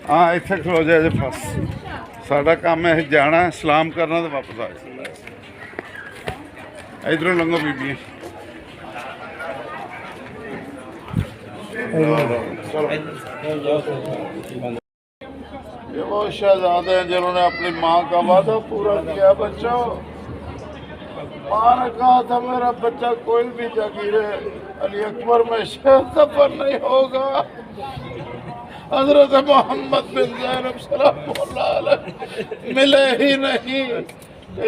हाँ इतने खलो जाए बस साडा काम है जाना सलाम करना तो वापस आ इधरों लंघो बीबी ये वो शहजादे हैं जिन्होंने अपनी माँ का वादा पूरा किया। बच्चों माँ ने कहा था मेरा बच्चा कोई भी जागीरे अली अकबर में सफर नहीं होगा। हजरत मोहम्मद बिन ज़ैनब सलामुल्लाह अलैह मिले ही नहीं।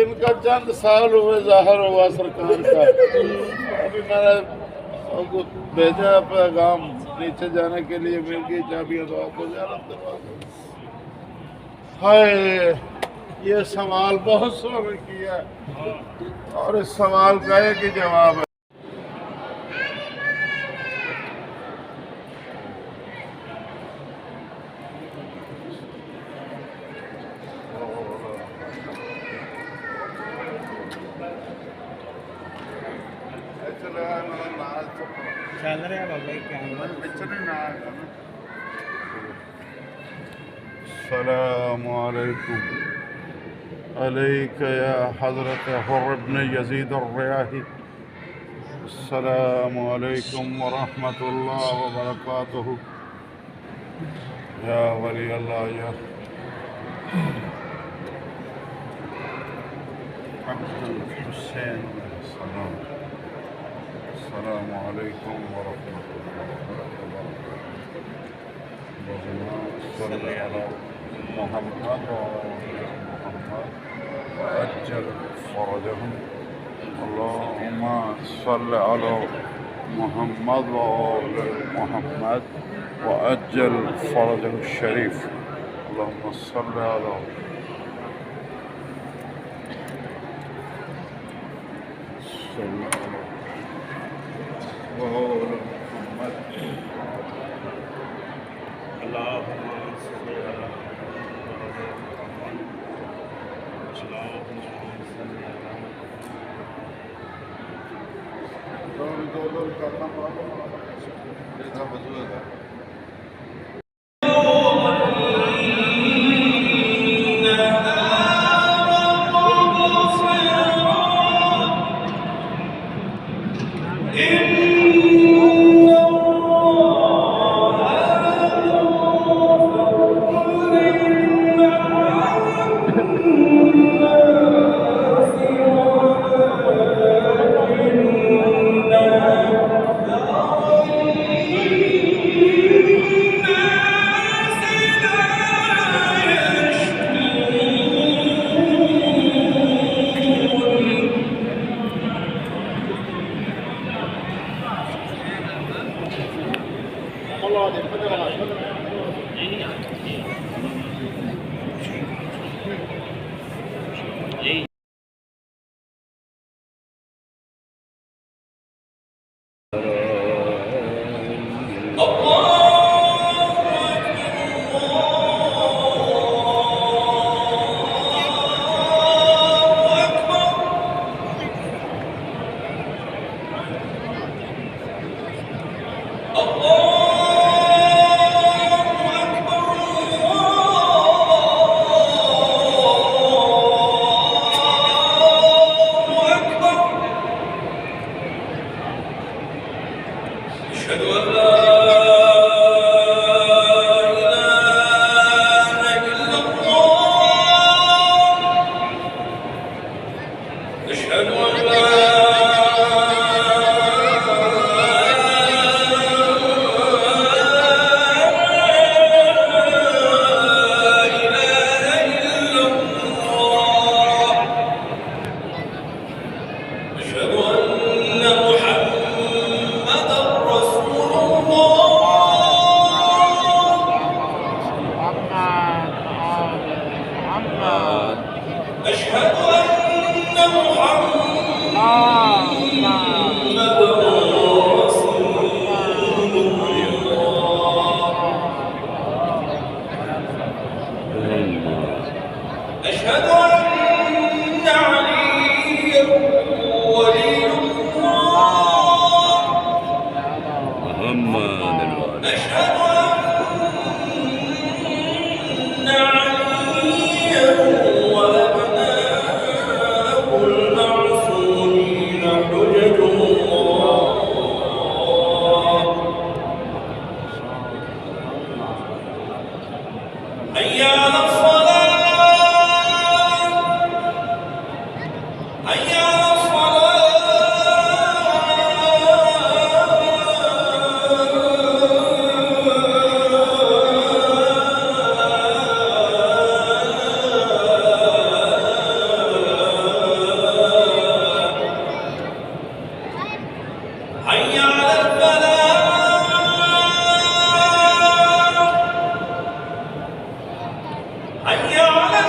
इनका चंद साल हुए ज़ाहिर हुआ सरकार का। अभी मैंने उनको भेजा पैगाम नीचे जाने के लिए मिल गई चाबियां तो आपको जाना। हाय ये सवाल बहुत सोने किया और इस सवाल का एक ही जवाब है। चल रहा बाबा अस्सलामु अलैकुम अलैका या हज़रत हुर्र इब्न यज़ीद अर्रियाही। अस्सलामु अलैकुम व रहमतुल्लाह व बरकातुहू या वली अल्लाह या अब्दुल हुसैन सलाम। अस्सलामु अलैकुम व रहमतुल्लाह व बरकातुहू। मोहम्मद अज्जल फरजहुम। अल्लाहुम्मा सल्लि अला मोहम्मद व आले मोहम्मद व अज्जल फरजहु शरीफ। अल्लाहुम्मा सल्लि अला करना पड़ा। محمد الوالد. أشهد أن عليا وأبناءه المعصومين حجج الله حي على الصلاة حي على حي على الفلاح حي على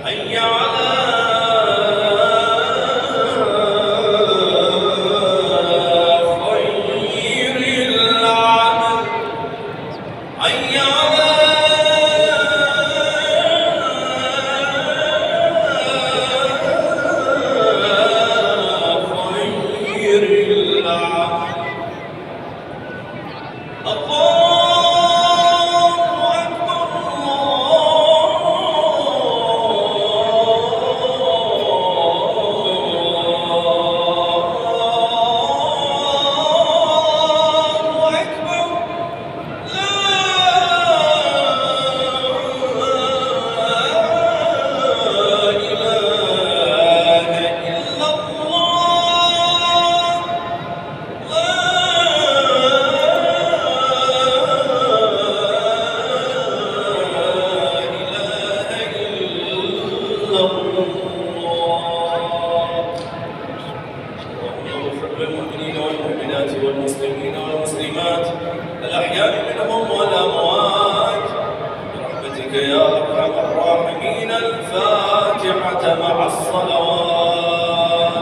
حي على خير العمل حي على خير العمل المؤمنين والمؤمنات والمسلمين والمسلمات الأحياء منهم والأموات برحمتك يا أرحم الراحمين. الفاتحة مع الصلوات.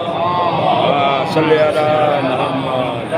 صل على محمد.